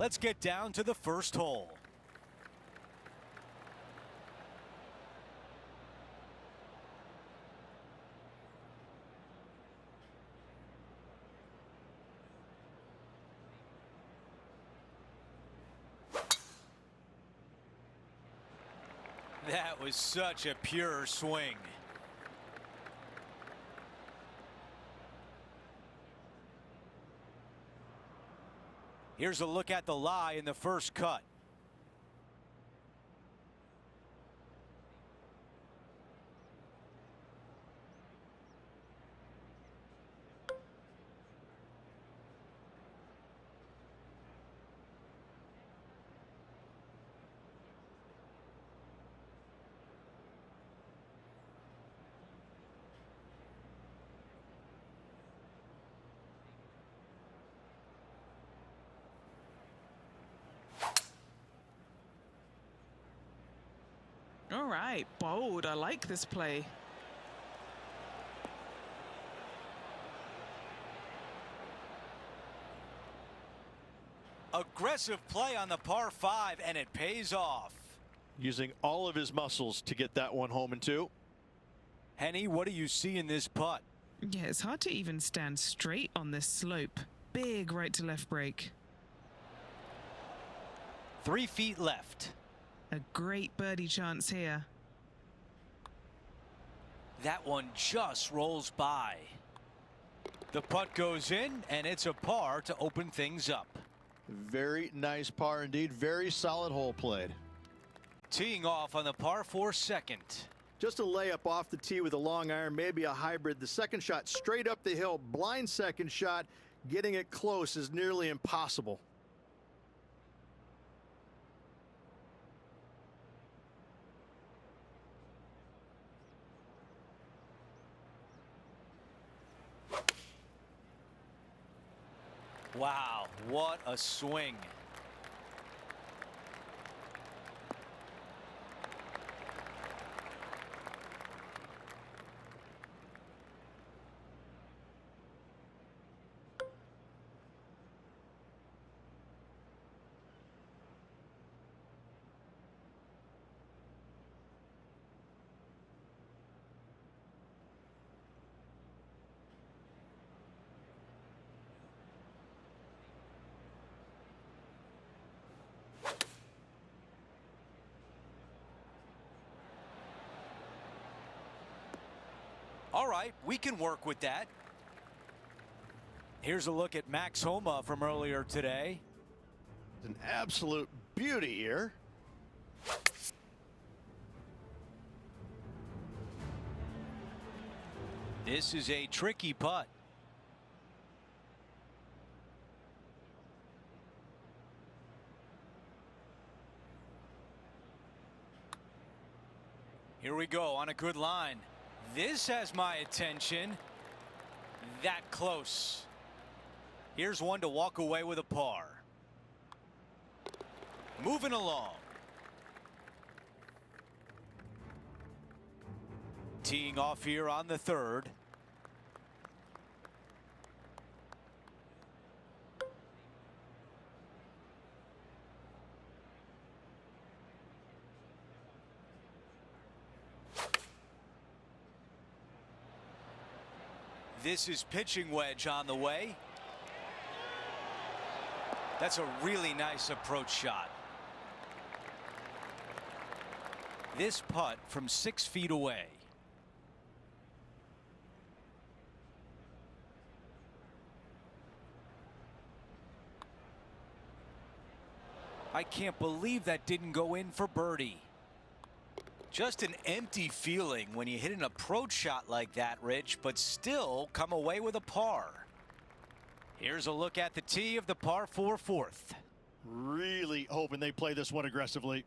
Let's get down to the first hole. That was such a pure swing. Here's a look at the lie in the first cut. All right, bold. I like this play. Aggressive play on the par 5, and it pays off. Using all of his muscles to get that one home in 2. Henny, what do you see in this putt? Yeah, it's hard to even stand straight on this slope. Big right to left break. 3 feet left. A great birdie chance here. That one just rolls by. The putt goes in, and it's a par to open things up. Very nice par indeed. Very solid hole played. Teeing off on the par 4 second. Just a layup off the tee with a long iron, maybe a hybrid. The second shot straight up the hill, blind second shot. Getting it close is nearly impossible. Wow, what a swing. All right, we can work with that. Here's a look at Max Homa from earlier today. It's an absolute beauty here. This is a tricky putt. Here we go on a good line. This has my attention. That close. Here's one to walk away with a par. Moving along. Teeing off here on the 3rd. This is pitching wedge on the way. That's a really nice approach shot. This putt from 6 feet away. I can't believe that didn't go in for birdie. Just an empty feeling when you hit an approach shot like that, Rich, but still come away with a par. Here's a look at the tee of the par 4 4th. Really hoping they play this one aggressively.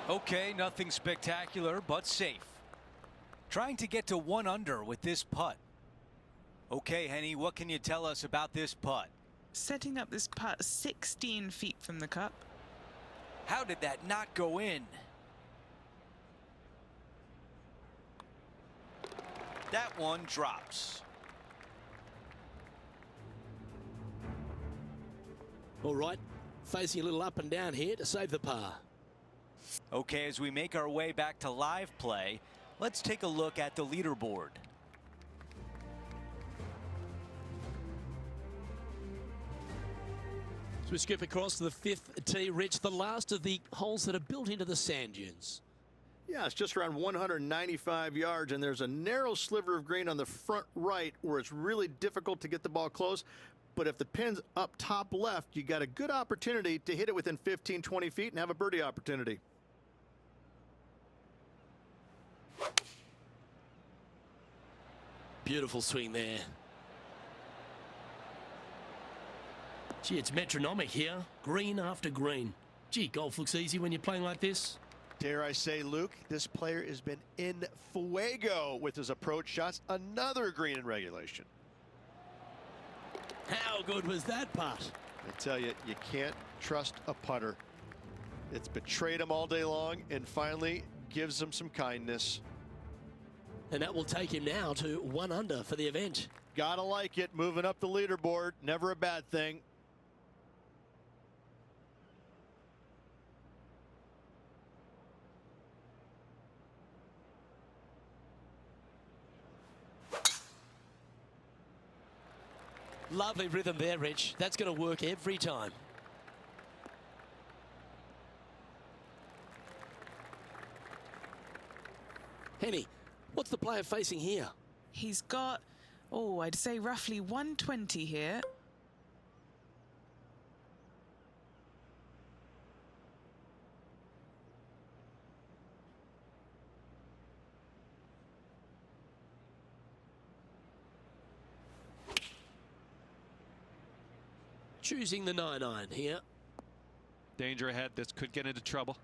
Okay, nothing spectacular, but safe. Trying to get to 1 under with this putt. Okay, Henny, what can you tell us about this putt? Setting up this putt 16 feet from the cup. How did that not go in? That one drops. All right, facing a little up and down here to save the par. Okay, as we make our way back to live play, let's take a look at the leaderboard. So we skip across to the 5th tee, Rich, the last of the holes that are built into the sand dunes. Yeah, it's just around 195 yards, and there's a narrow sliver of green on the front right where it's really difficult to get the ball close. But if the pin's up top left, you got a good opportunity to hit it within 15, 20 feet and have a birdie opportunity. Beautiful swing there. Gee, it's metronomic here. Green after green. Gee, golf looks easy when you're playing like this. Dare I say, Luke, this player has been in fuego with his approach shots. Another green in regulation. How good was that putt? I tell you, you can't trust a putter. It's betrayed him all day long and finally gives him some kindness. And that will take him now to 1 under for the event. Gotta like it. Moving up the leaderboard. Never a bad thing. Lovely rhythm there, Rich. That's going to work every time. Henny, what's the player facing here? He's got, oh, I'd say roughly 120 here. Choosing the 9-iron here. Danger ahead. This could get into trouble.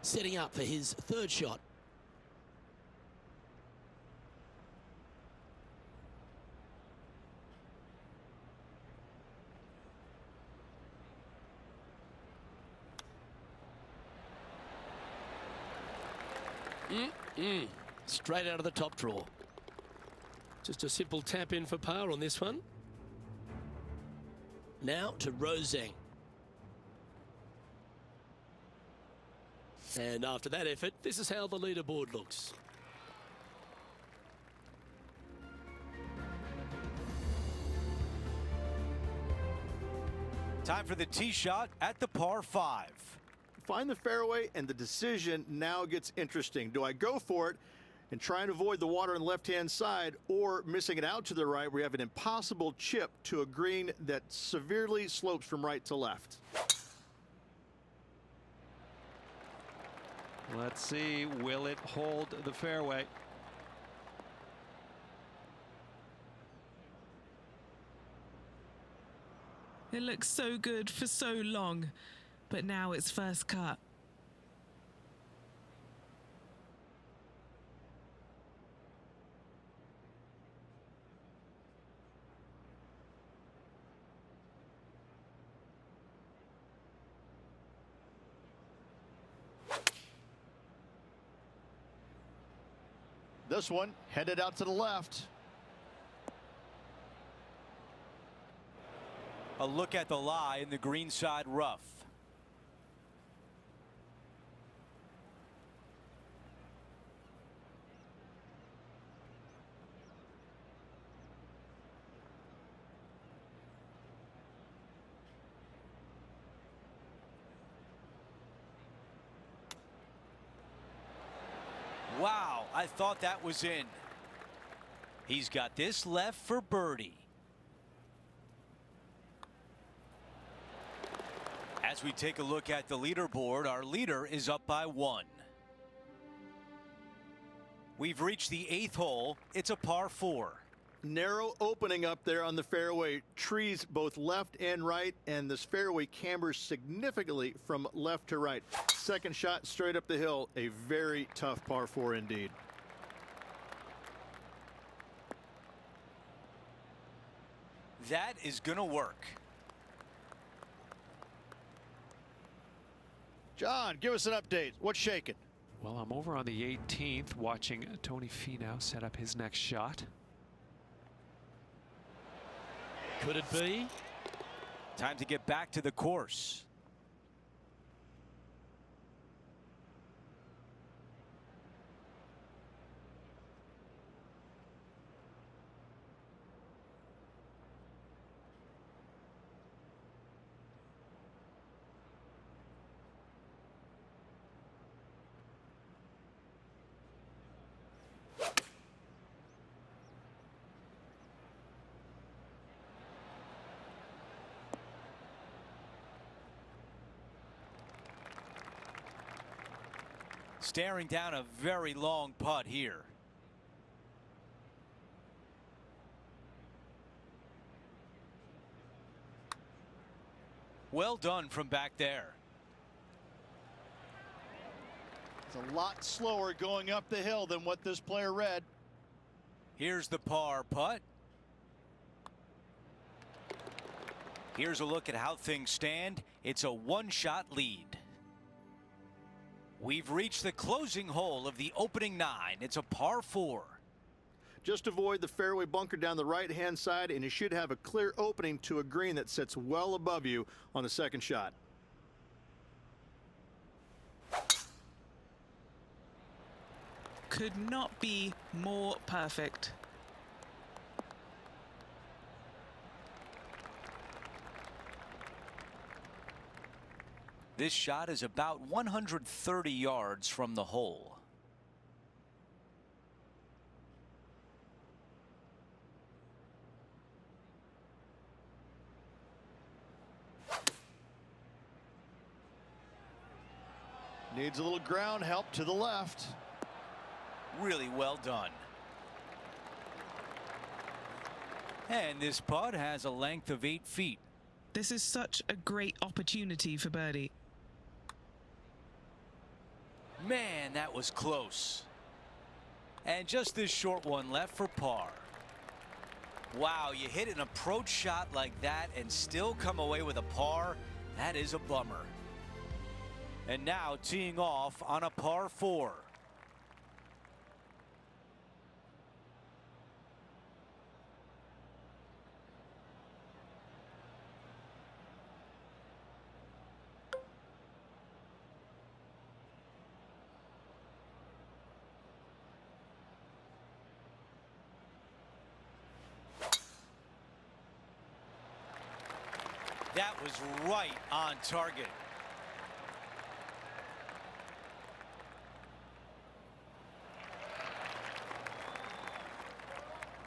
Setting up for his 3rd shot. Straight out of the top draw. Just a simple tap in for par on this one. Now to Roseng. And after that effort, this is how the leaderboard looks. Time for the tee shot at the par 5. Find the fairway, and the decision now gets interesting. Do I go for it and try and avoid the water on the left-hand side, or missing it out to the right where you have an impossible chip to a green that severely slopes from right to left? Let's see, will it hold the fairway? It looks so good for so long, but now it's first cut. This one headed out to the left. A look at the lie in the greenside rough. Wow, I thought that was in. He's got this left for birdie. As we take a look at the leaderboard, our leader is up by 1. We've reached the 8th hole. It's a par 4. Narrow opening up there on the fairway. Trees both left and right, and this fairway cambers significantly from left to right. Second shot straight up the hill. A very tough par 4 indeed. That is going to work. John, give us an update. What's shaking? Well, I'm over on the 18th watching Tony Finau set up his next shot. Could it be? Time to get back to the course. Staring down a very long putt here. Well done from back there. It's a lot slower going up the hill than what this player read. Here's the par putt. Here's a look at how things stand. It's a one-shot lead. We've reached the closing hole of the opening 9. It's a par 4. Just avoid the fairway bunker down the right-hand side, and you should have a clear opening to a green that sits well above you on the second shot. Could not be more perfect. This shot is about 130 yards from the hole. Needs a little ground help to the left. Really well done. And this putt has a length of 8 feet. This is such a great opportunity for birdie. Man, that was close. And just this short one left for par. Wow, you hit an approach shot like that and still come away with a par. That is a bummer. And now teeing off on a par 4. That was right on target.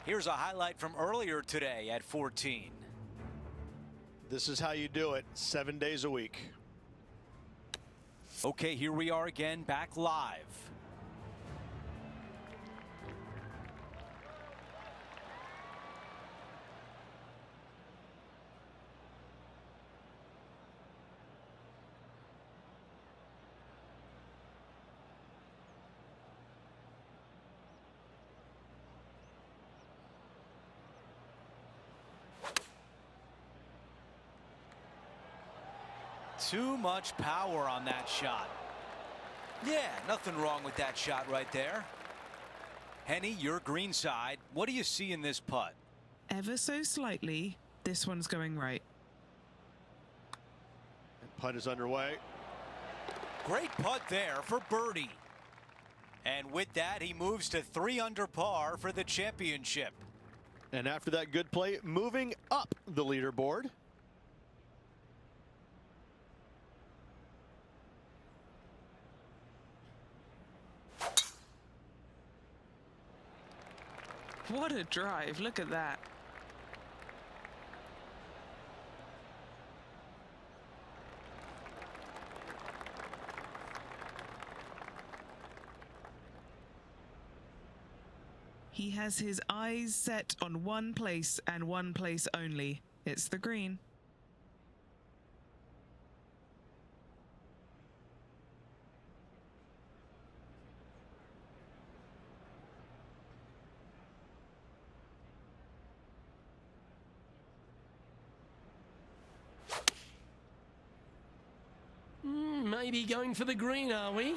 Here's a highlight from earlier today at 14. This is how you do it 7 days a week. Okay, here we are again, back live. Too much power on that shot. Yeah, nothing wrong with that shot right there. Henny, your green side. What do you see in this putt? Ever so slightly, this one's going right. And putt is underway. Great putt there for birdie. And with that, he moves to 3 under par for the championship. And after that good play, moving up the leaderboard. What a drive. Look at that. He has his eyes set on one place and one place only. It's the green. Maybe going for the green, are we?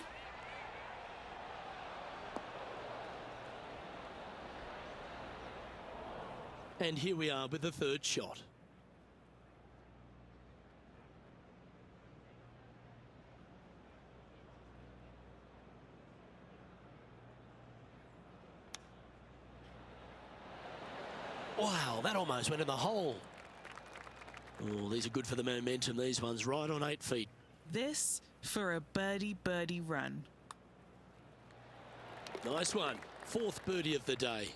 And here we are with the third shot. Wow, that almost went in the hole. Oh, these are good for the momentum, these ones, right on 8 feet. This for a birdie run. Nice one. Fourth birdie of the day.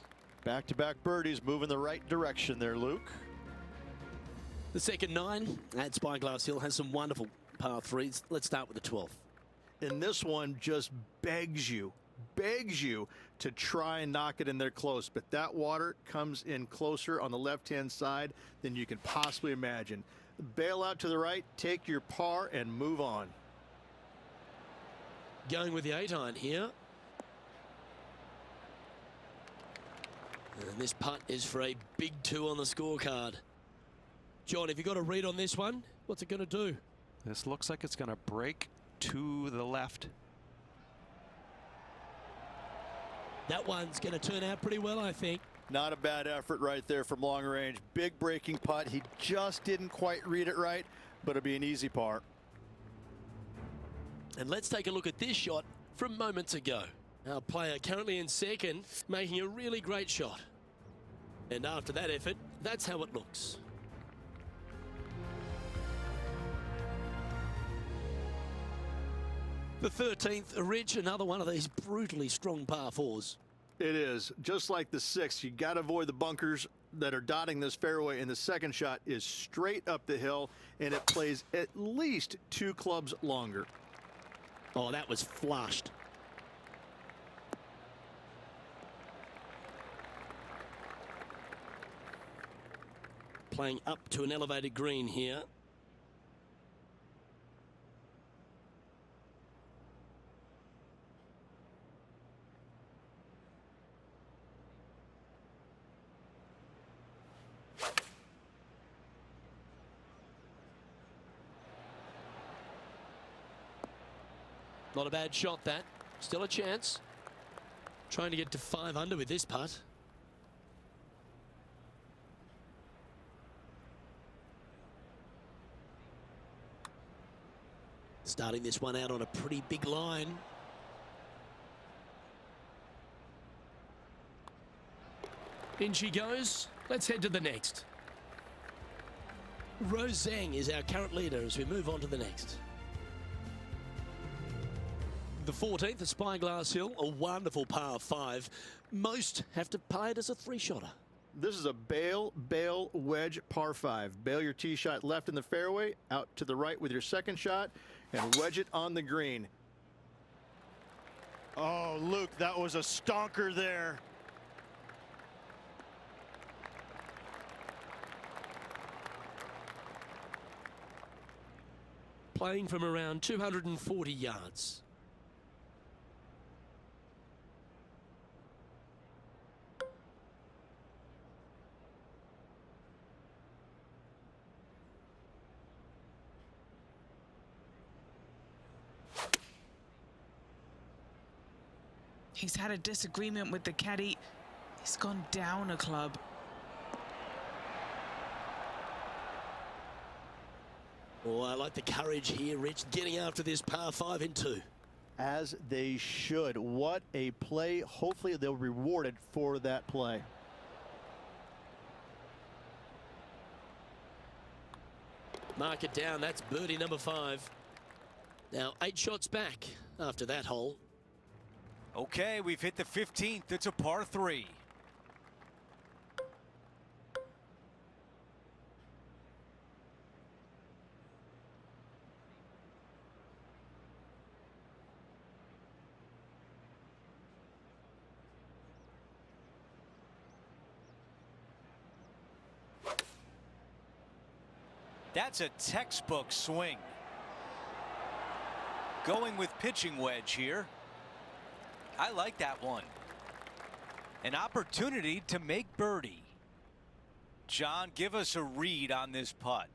Back-to-back birdies moving the right direction there, Luke. The second 9 at Spyglass Hill has some wonderful par 3s. Let's start with the 12th. And this one just begs you to try and knock it in there close. But that water comes in closer on the left-hand side than you can possibly imagine. Bail out to the right, take your par, and move on. Going with the 8-iron here. And this putt is for a big 2 on the scorecard. John, have you got a read on this one? What's it going to do? This looks like it's going to break to the left. That one's going to turn out pretty well, I think. Not a bad effort right there from long range. Big breaking putt. He just didn't quite read it right, but it'll be an easy par. And let's take a look at this shot from moments ago. Our player currently in second, making a really great shot. And after that effort, that's how it looks. The 13th, Rich, another one of these brutally strong par 4s. It is. Just like the 6th, you got to avoid the bunkers that are dotting this fairway, and the second shot is straight up the hill, and it plays at least 2 clubs longer. Oh, that was flushed. Playing up to an elevated green here. Not a bad shot, that. Still a chance. Trying to get to 5 under with this putt. Starting this one out on a pretty big line. In she goes. Let's head to the next. Rose Zhang is our current leader as we move on to the next. The 14th at Spyglass Hill, a wonderful par 5. Most have to play it as a 3-shotter. This is a bail wedge par 5. Bail your tee shot left in the fairway, out to the right with your second shot, and wedge it on the green. Oh, Luke, that was a stonker there. Playing from around 240 yards. He's had a disagreement with the caddy. He's gone down a club. Oh, I like the courage here, Rich, getting after this par 5 in 2. As they should. What a play. Hopefully they'll be rewarded for that play. Mark it down. That's birdie number 5. Now 8 shots back after that hole. Okay, we've hit the 15th. It's a par 3. That's a textbook swing. Going with pitching wedge here. I like that one. An opportunity to make birdie. John, give us a read on this putt.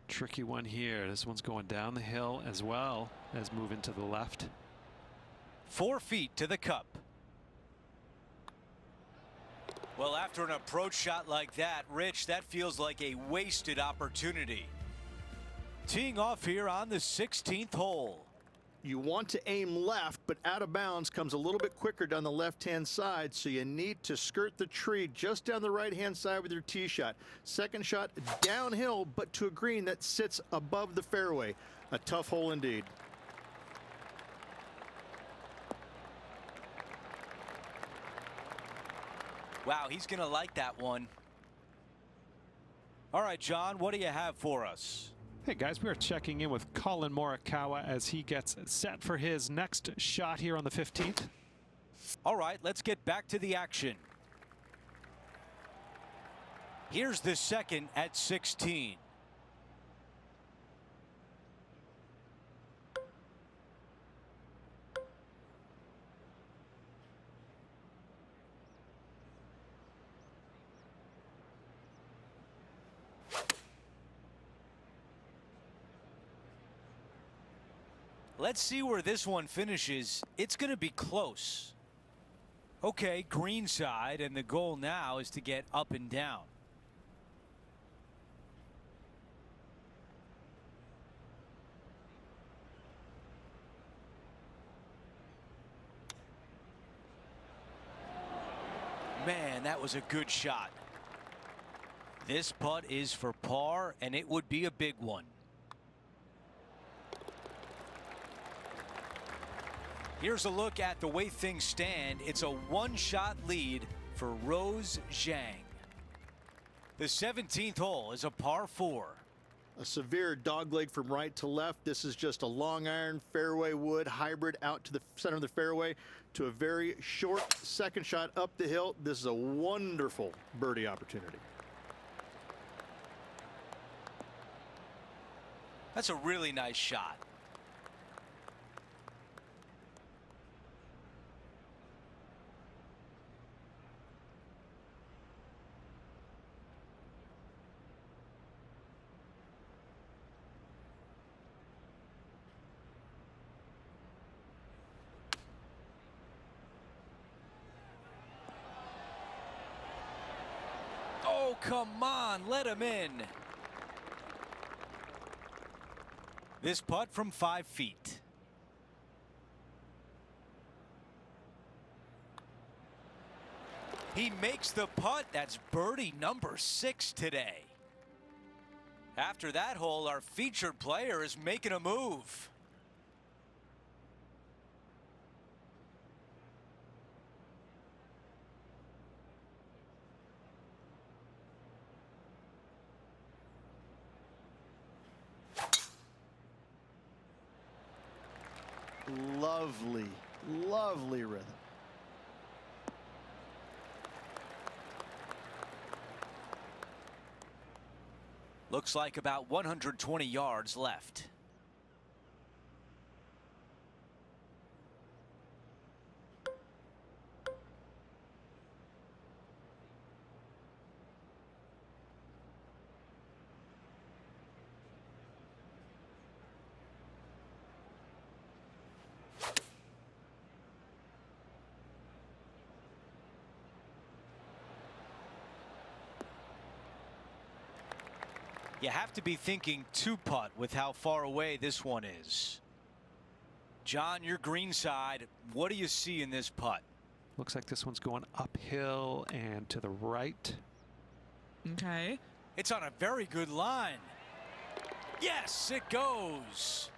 Tricky one here. This one's going down the hill as well as moving to the left. 4 feet to the cup. Well, after an approach shot like that, Rich, that feels like a wasted opportunity. Teeing off here on the 16th hole. You want to aim left, but out of bounds comes a little bit quicker down the left-hand side, so you need to skirt the tree just down the right-hand side with your tee shot. Second shot downhill, but to a green that sits above the fairway. A tough hole indeed. Wow, he's going to like that one. All right, John, what do you have for us? Hey guys, we are checking in with Colin Morikawa as he gets set for his next shot here on the 15th. All right, let's get back to the action. Here's the second at 16. Let's see where this one finishes. It's going to be close. Okay, green side, and the goal now is to get up and down. Man, that was a good shot. This putt is for par, and it would be a big one. Here's a look at the way things stand. It's a one-shot lead for Rose Zhang. The 17th hole is a par 4. A severe dogleg from right to left. This is just a long iron fairway wood hybrid out to the center of the fairway to a very short second shot up the hill. This is a wonderful birdie opportunity. That's a really nice shot. Oh, come on, let him in. This putt from 5 feet. He makes the putt. That's birdie number 6 today. After that hole, our featured player is making a move. Lovely, lovely rhythm. Looks like about 120 yards left. You have to be thinking 2-putt with how far away this one is. John, your green side, what do you see in this putt? Looks like this one's going uphill and to the right. Okay. It's on a very good line. Yes, it goes.